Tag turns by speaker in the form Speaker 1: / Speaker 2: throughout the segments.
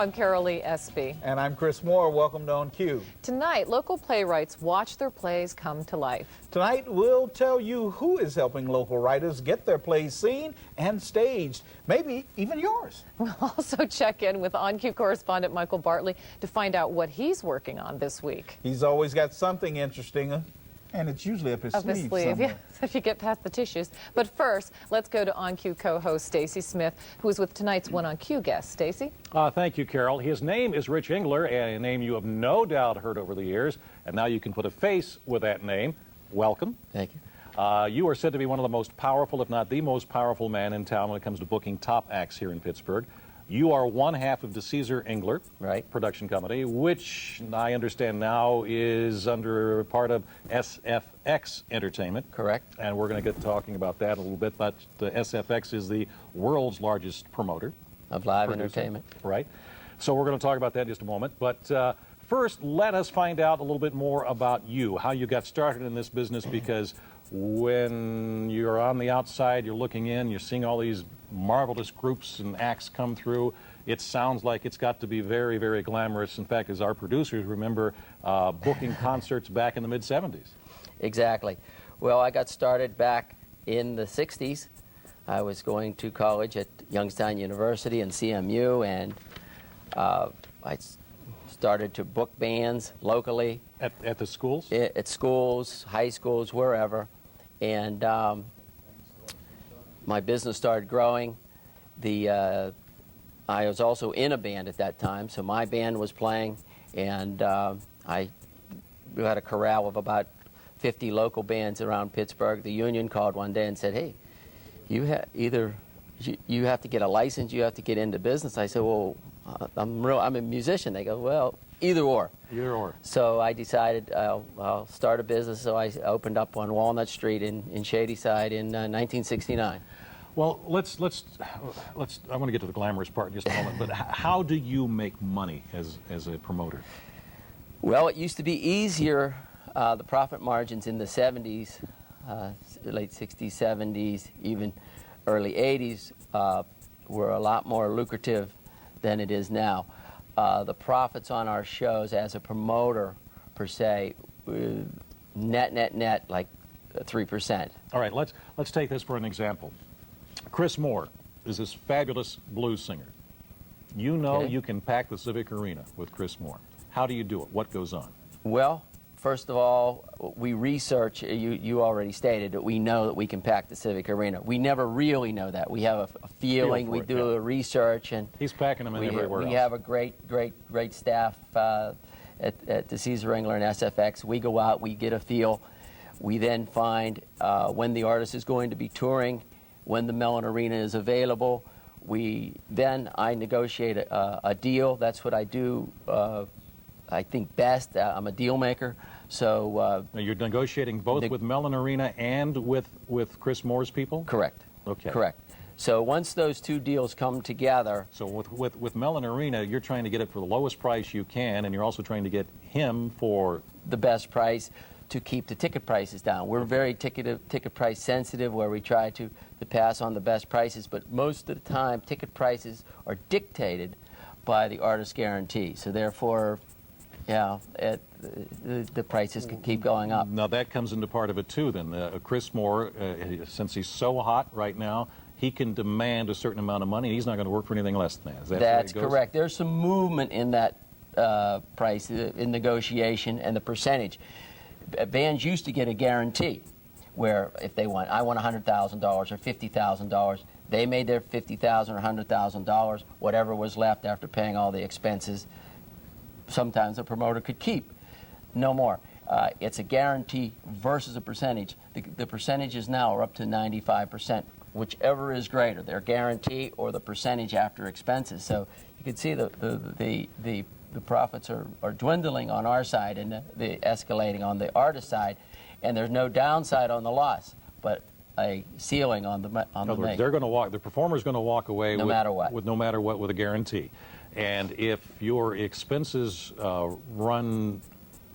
Speaker 1: I'm Carol Lee Espy.
Speaker 2: And I'm Chris Moore. Welcome to On Cue.
Speaker 1: Tonight, local playwrights watch their plays come to life.
Speaker 2: Tonight, we'll tell you who is helping local writers get their plays seen and staged, maybe even yours.
Speaker 1: We'll also check in with On Cue correspondent Michael Bartley to find out what he's working on this week.
Speaker 2: He's always got something interesting, and it's usually up his sleeve.
Speaker 1: Yeah, if you get past the tissues. But first, let's go to On Cue co-host Stacy Smith, who is with tonight's One On Cue guest. Stacy?
Speaker 3: Thank you, Carol. His name is Rich Engler, a name you have no doubt heard over the years, and now you can put a face with that name. Welcome.
Speaker 4: Thank you.
Speaker 3: You are said to be one of the most powerful, if not the most powerful man in town when it comes to booking top acts here in Pittsburgh. You are one half of DeCesar Engler production company, which I understand now is under part of SFX Entertainment.
Speaker 4: Correct.
Speaker 3: And we're going to get talking about that a little bit, but SFX is the world's largest promoter
Speaker 4: of live entertainment.
Speaker 3: Right. So we're going to talk about that in just a moment. But first, let us find out a little bit more about you, how you got started in this business, because when you're on the outside, you're looking in, you're seeing all these marvelous groups and acts come through. It sounds like it's got to be very, very glamorous. In fact, as our producers remember, booking concerts back in the mid-'70s.
Speaker 4: Exactly. Well, I got started back in the 60s. I was going to college at Youngstown University and CMU, and I started to book bands locally.
Speaker 3: At the schools?
Speaker 4: At schools, high schools, wherever. And my business started growing. I was also in a band at that time, so my band was playing, and I had a corral of about 50 local bands around Pittsburgh. The union called one day and said, "Hey, you have to get a license, you have to get into business." I said, "Well, I'm a musician." They go, "Well, either or."
Speaker 3: Either or.
Speaker 4: So I decided I'll start a business. So I opened up on Walnut Street in Shadyside in 1969.
Speaker 3: Well, I want to get to the glamorous part in just a moment, but how do you make money as a promoter?
Speaker 4: Well, it used to be easier. The profit margins in the 70s, late 60s, 70s, even early 80s were a lot more lucrative than it is now. The profits on our shows as a promoter, per se, net, like 3%.
Speaker 3: All right, let's take this for an example. Chris Moore is this fabulous blues singer. You know you can pack the Civic Arena with Chris Moore. How do you do it? What goes on?
Speaker 4: Well, first of all, we research. You already stated that we know that we can pack the Civic Arena. We never really know that. We have a feeling. We do a research, and
Speaker 3: he's packing them in everywhere else.
Speaker 4: We have a great staff at DeCesar Engler and SFX. We go out, we get a feel. We then find when the artist is going to be touring, when the Mellon Arena is available. I negotiate a deal. That's what I do. I think best. I'm a deal maker. So
Speaker 3: now you're negotiating both with Mellon Arena and with Chris Moore's people?
Speaker 4: Correct.
Speaker 3: Okay.
Speaker 4: Correct. So once those two deals come together.
Speaker 3: So with Mellon Arena, you're trying to get it for the lowest price you can, and you're also trying to get him for
Speaker 4: the best price to keep the ticket prices down. We're very ticket price sensitive, where we try to pass on the best prices, but most of the time ticket prices are dictated by the artist guarantee. So therefore, the prices can keep going up.
Speaker 3: Now that comes into part of it too then. Chris Moore, since he's so hot right now, he can demand a certain amount of money. He's not going to work for anything less than that.
Speaker 4: That's correct. There's some movement in that price, in negotiation, and the percentage. Bands used to get a guarantee, where if I want $100,000 or $50,000, they made their $50,000 or $100,000, whatever was left after paying all the expenses. Sometimes a promoter could keep. No more. It's a guarantee versus a percentage. The percentages now are up to 95%, whichever is greater, their guarantee or the percentage after expenses. So you can see the profits are dwindling on our side and the escalating on the artist side, and there's no downside on the loss, but a ceiling on the make.
Speaker 3: They're going to walk. The performer's going to walk away
Speaker 4: no matter what
Speaker 3: with a guarantee. And if your expenses run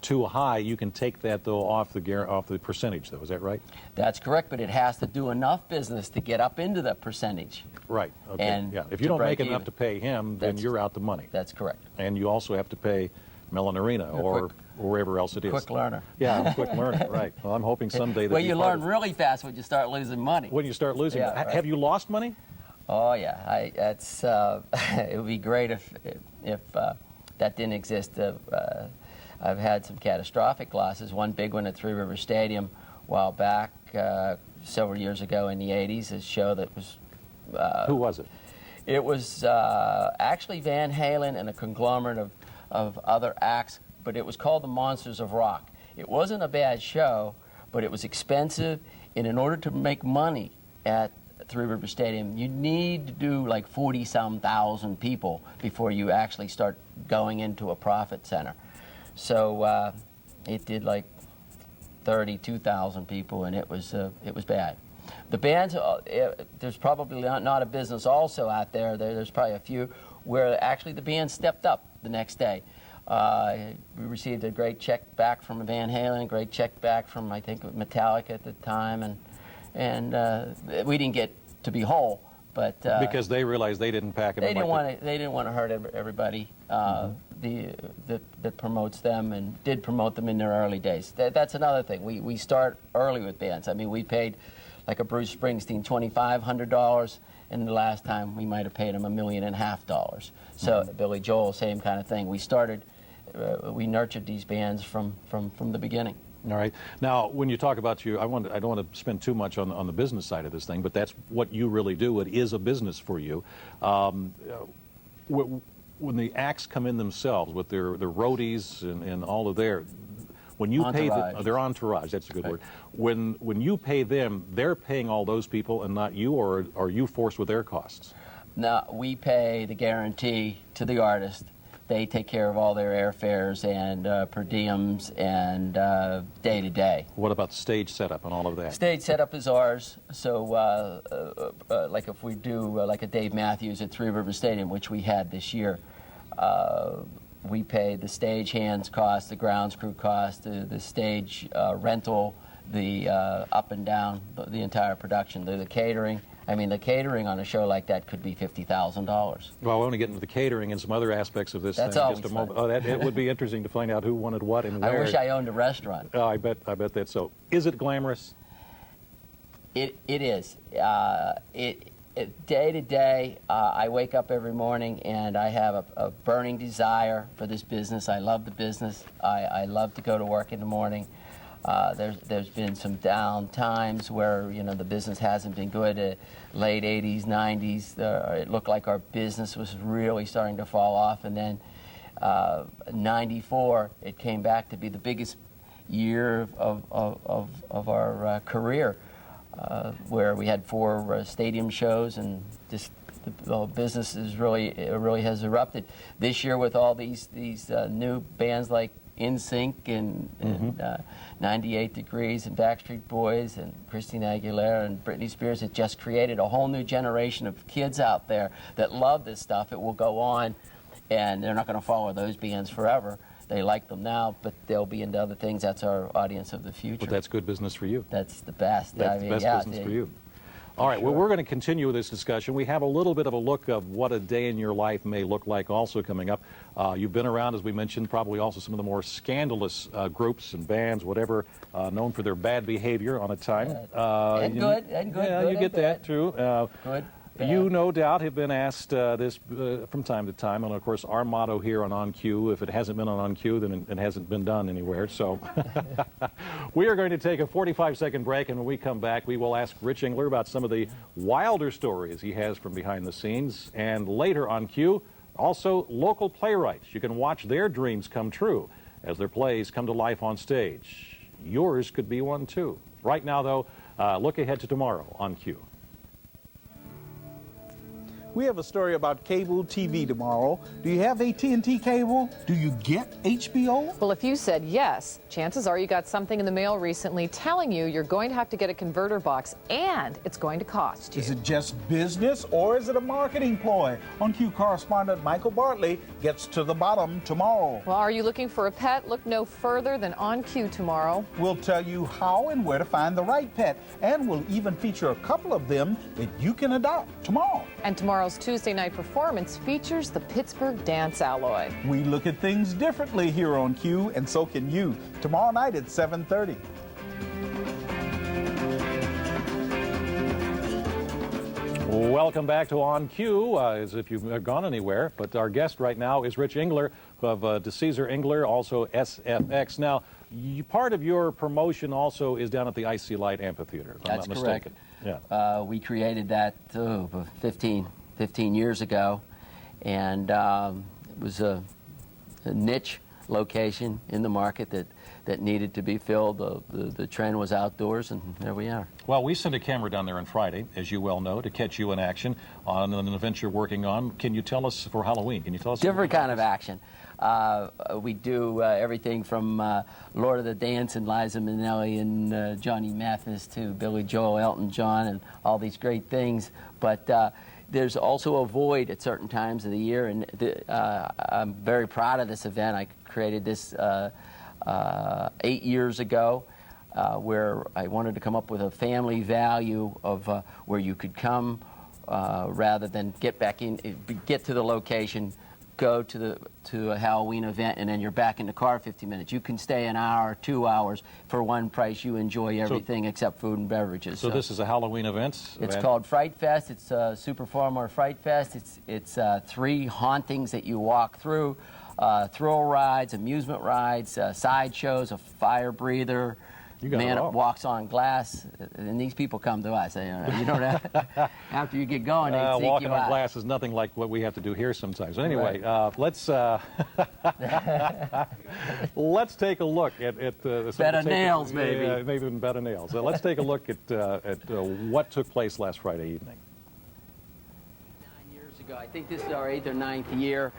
Speaker 3: too high, you can take that, though, off the percentage, though. Is that right?
Speaker 4: That's correct, but it has to do enough business to get up into the percentage.
Speaker 3: Right. Okay.
Speaker 4: And
Speaker 3: yeah. If you
Speaker 4: to
Speaker 3: don't
Speaker 4: break
Speaker 3: make enough
Speaker 4: even.
Speaker 3: to pay him, then you're out the money.
Speaker 4: That's correct.
Speaker 3: And you also have to pay Melanarina or wherever else it is.
Speaker 4: Quick learner.
Speaker 3: Yeah, I'm a quick learner, right. Well, I'm hoping someday that
Speaker 4: Well, you learn really fast when you start losing money.
Speaker 3: When you start losing.
Speaker 4: Yeah, right.
Speaker 3: Have you lost money?
Speaker 4: Oh, yeah. That's it would be great if that didn't exist. I've had some catastrophic losses. One big one at Three River Stadium a while back, several years ago in the 80s, a show that was...
Speaker 3: Who was it?
Speaker 4: It was actually Van Halen and a conglomerate of other acts, but it was called the Monsters of Rock. It wasn't a bad show, but it was expensive, and in order to make money at Three River Stadium, you need to do like 40-some thousand people before you actually start going into a profit center. So it did like 32,000 people, and it was bad. The bands, there's probably not a business also out there. There's probably a few where actually the band stepped up the next day. We received a great check back from Van Halen, a great check back from, I think, Metallica at the time, and we didn't get to be whole, but
Speaker 3: because they realized they didn't pack it.
Speaker 4: They didn't want to hurt everybody that promotes them and did promote them in their early days. That's another thing. We start early with bands. I mean, we paid like a Bruce Springsteen $2,500, and the last time we might have paid him $1.5 million. So Billy Joel, same kind of thing. We started, we nurtured these bands from the beginning.
Speaker 3: All right. Now, when you talk about I don't want to spend too much on the business side of this thing, but that's what you really do. It is a business for you. When the acts come in themselves with their roadies and all of when you pay their entourage, that's a good word. When you pay them, they're paying all those people and not you, or are you forced with their costs?
Speaker 4: No, we pay the guarantee to the artist. They take care of all their airfares and per diems and day-to-day.
Speaker 3: What about the stage setup and all of that?
Speaker 4: Stage setup is ours. So like if we do like a Dave Matthews at Three River Stadium, which we had this year, we pay the stage hands cost, the grounds crew cost, the stage rental, the up and down, the entire production, the catering. I mean, the catering on a show like that could be $50,000.
Speaker 3: Well, I want to get into the catering and some other aspects of this
Speaker 4: That's
Speaker 3: thing in
Speaker 4: always
Speaker 3: just a moment.
Speaker 4: fun.
Speaker 3: Oh, it would be interesting to find out who wanted what and where.
Speaker 4: I wish I owned a restaurant.
Speaker 3: Oh, I bet that's so. Is it glamorous?
Speaker 4: It is. Day to day, I wake up every morning and I have a burning desire for this business. I love the business. I love to go to work in the morning. There's been some down times where the business hasn't been good. Late 80s, 90s, it looked like our business was really starting to fall off, and then 94, it came back to be the biggest year of our career, where we had 4 stadium shows, and just the business really has erupted. This year with all these new bands like NSYNC and 98 Degrees and Backstreet Boys and Christina Aguilera and Britney Spears, it just created a whole new generation of kids out there that love this stuff. It will go on, and they're not going to follow those bands forever. They like them now, but they'll be into other things. That's our audience of the future.
Speaker 3: But that's good business for you.
Speaker 4: That's the best.
Speaker 3: That's the best business for you. All right, well, we're going to continue with this discussion. We have a little bit of a look of what a day in your life may look like also coming up. You've been around, as we mentioned, probably also some of the more scandalous groups and bands, whatever, known for their bad behavior on a time.
Speaker 4: And good.
Speaker 3: Yeah, you get that, too.
Speaker 4: Good.
Speaker 3: You, no doubt, have been asked this from time to time, and of course our motto here on Cue, if it hasn't been on Cue, then it hasn't been done anywhere. So we are going to take a 45-second break, and when we come back, we will ask Rich Engler about some of the wilder stories he has from behind the scenes, and later on Cue, also local playwrights. You can watch their dreams come true as their plays come to life on stage. Yours could be one, too. Right now, though, look ahead to tomorrow on Cue.
Speaker 2: We have a story about cable TV tomorrow. Do you have AT&T cable? Do you get HBO?
Speaker 1: Well, if you said yes, chances are you got something in the mail recently telling you you're going to have to get a converter box and it's going to cost you.
Speaker 2: Is it just business or is it a marketing ploy? On Q correspondent Michael Bartley gets to the bottom tomorrow.
Speaker 1: Well, are you looking for a pet? Look no further than On Q tomorrow.
Speaker 2: We'll tell you how and where to find the right pet, and we'll even feature a couple of them that you can adopt tomorrow.
Speaker 1: And tomorrow's Tuesday night performance features the Pittsburgh Dance Alloy.
Speaker 2: We look at things differently here on Q, and so can you. Tomorrow night at 7:30.
Speaker 3: Welcome back to On Q, as if you've gone anywhere. But our guest right now is Rich Engler of DeCesar Engler, also SFX. Now, part of your promotion also is down at the Icy Light Amphitheater, if I'm not mistaken.
Speaker 4: Yeah. We created that 15 years ago, and it was a niche location in the market that needed to be filled. The trend was outdoors, and there we are.
Speaker 3: Well, we sent a camera down there on Friday, as you well know, to catch you in action on an event you're working on. Can you tell us, for Halloween, can you tell us?
Speaker 4: Different kind of action. We do everything from Lord of the Dance and Liza Minnelli and Johnny Mathis to Billy Joel, Elton John, and all these great things. But there's also a void at certain times of the year, and I'm very proud of this event. I created this 8 years ago, where I wanted to come up with a family value of where you could come rather than get to the location, go to a Halloween event, and then you're back in the car 50 minutes. You can stay an hour, 2 hours for one price. You enjoy everything except food and beverages.
Speaker 3: So this is a Halloween event?
Speaker 4: It's called Fright Fest. It's Super Farmer Fright Fest. It's 3 hauntings that you walk through, thrill rides, amusement rides, sideshows, a fire breather. Man walks on glass, and these people come to us. You don't have, after you get going, they seek
Speaker 3: walking
Speaker 4: you
Speaker 3: on
Speaker 4: out.
Speaker 3: glass is nothing like what we have to do here sometimes. Anyway, let's let's take a look at
Speaker 4: Bed of nails, maybe.
Speaker 3: Maybe even bed of nails. Let's take a look at what took place last Friday evening.
Speaker 4: 9 years ago, I think this is our 8th or 9th year.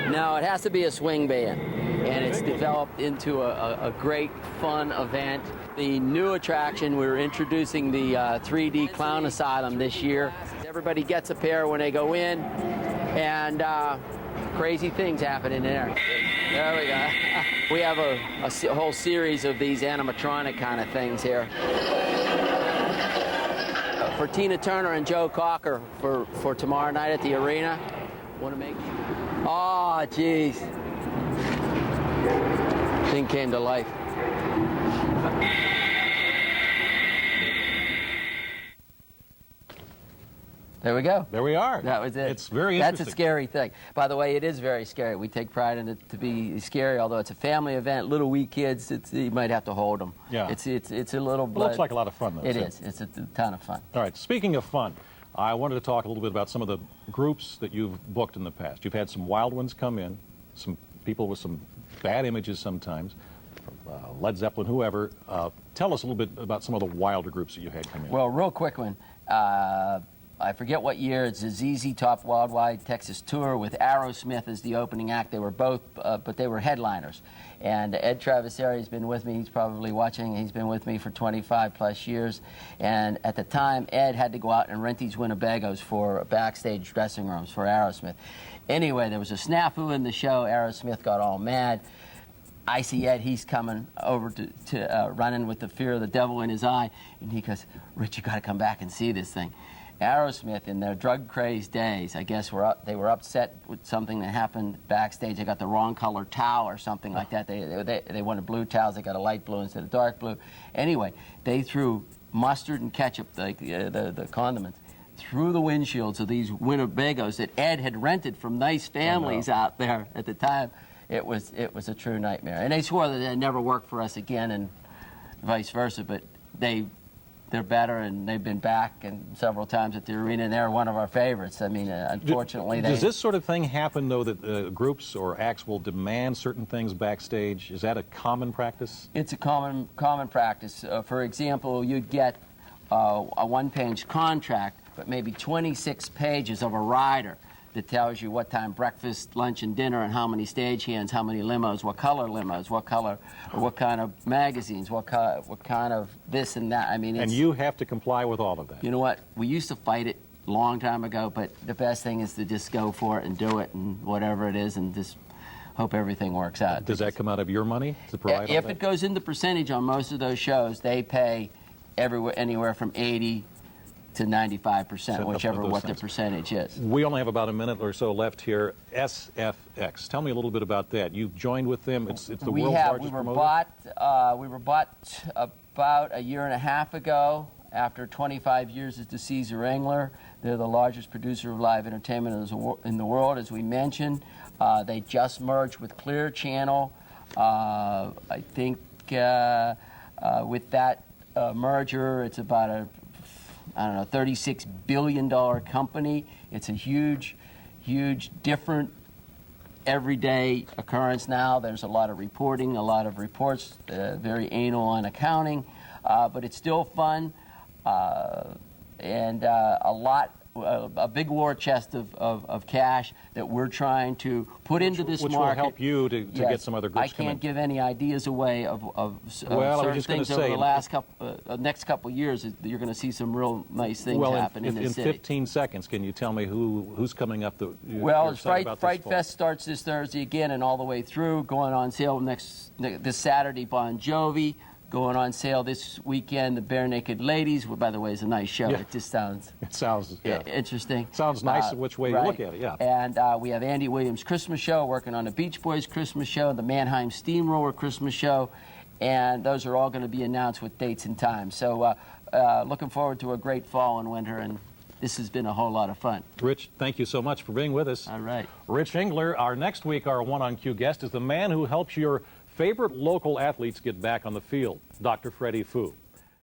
Speaker 4: No, it has to be a swing band, and it's developed into a great, fun event. The new attraction, we're introducing the 3D Clown Asylum this year. Everybody gets a pair when they go in, and crazy things happen in there. There we go. We have a whole series of these animatronic kind of things here. For Tina Turner and Joe Cocker for tomorrow night at the arena. Want to make... Oh, jeez. Thing came to life. There we go.
Speaker 3: There we are.
Speaker 4: That was it.
Speaker 3: It's very interesting.
Speaker 4: That's a scary thing. By the way, it is very scary. We take pride in it to be scary, although it's a family event, little wee kids, you might have to hold them.
Speaker 3: Yeah.
Speaker 4: It's a little...
Speaker 3: It looks like a lot of fun, though.
Speaker 4: It is. It's a ton of fun.
Speaker 3: All right, speaking of fun, I wanted to talk a little bit about some of the groups that you've booked in the past. You've had some wild ones come in, some people with some bad images sometimes, from Led Zeppelin, whoever. Tell us a little bit about some of the wilder groups that you had come in.
Speaker 4: Well, real quick one. I forget what year. It's a ZZ Top Worldwide Texas Tour with Aerosmith as the opening act. They were both, but they were headliners. And Ed Traviseri has been with me. He's probably watching. He's been with me for 25 plus years. And at the time, Ed had to go out and rent these Winnebagos for backstage dressing rooms for Aerosmith. Anyway, there was a snafu in the show. Aerosmith got all mad. I see Ed, he's coming over to running with the fear of the devil in his eye. And he goes, Rich, you got to come back and see this thing. Aerosmith, in their drug-crazed days, I guess they were upset with something that happened backstage. They got the wrong color towel or something like that. They wanted blue towels. They got a light blue instead of dark blue. Anyway, they threw mustard and ketchup, the condiments, through the windshields of these Winnebagos that Ed had rented from nice families out there at the time. It was a true nightmare. And they swore that they'd never work for us again and vice versa, but they're better, and they've been back and several times at the arena, and they're one of our favorites. I mean, unfortunately,
Speaker 3: does this sort of thing happen, though, that groups or acts will demand certain things backstage? Is that a common practice?
Speaker 4: It's a common practice. For example, you'd get a one-page contract but maybe 26 pages of a rider that tells you what time breakfast, lunch, and dinner, and how many stagehands, how many limos, what color limos, what color, or what kind of magazines, what kind of this and that. I mean,
Speaker 3: and you have to comply with all of that.
Speaker 4: You know what? We used to fight it a long time ago, but the best thing is to just go for it and do it, and whatever it is, and just hope everything works out.
Speaker 3: Does that come out of your money to provide all
Speaker 4: If
Speaker 3: that?
Speaker 4: it goes into percentage on most of those shows, they pay anywhere from 80 to 95%, whichever what the percentage is.
Speaker 3: We only have about a minute or so left here. SFX. Tell me a little bit about that. You've joined with them. It's the world's largest promoter.
Speaker 4: We were bought about a year and a half ago after 25 years as the Caesar Engler. They're the largest producer of live entertainment in the world, as we mentioned. They just merged with Clear Channel. I think with that merger, it's about a $36 billion company. It's a huge, different, everyday occurrence now. There's a lot of reporting, a lot of reports, very anal on accounting, but it's still fun, and a big war chest of cash that we're trying to put into this
Speaker 3: market. Which will help you to get some other groups
Speaker 4: I can't give any ideas away of certain things over the next couple of years. You're going to see some real nice things happen in this city.
Speaker 3: In 15 seconds, can you tell me who's coming up?
Speaker 4: Fright Fest starts this Thursday again and all the way through. Going on sale this Saturday, Bon Jovi. Going on sale this weekend, the Bare Naked Ladies. Well, by the way, it's a nice show.
Speaker 3: Yeah.
Speaker 4: It just sounds interesting.
Speaker 3: Sounds nice which way you look at it, yeah.
Speaker 4: And we have Andy Williams' Christmas show, working on the Beach Boys Christmas show, the Mannheim Steamroller Christmas show, and those are all going to be announced with dates and times. So looking forward to a great fall and winter, and this has been a whole lot of fun.
Speaker 3: Rich, thank you so much for being with us.
Speaker 4: All right.
Speaker 3: Rich Engler, our next week, our One on Cue guest, is the man who helps your favorite local athletes get back on the field, Dr. Freddie Fu.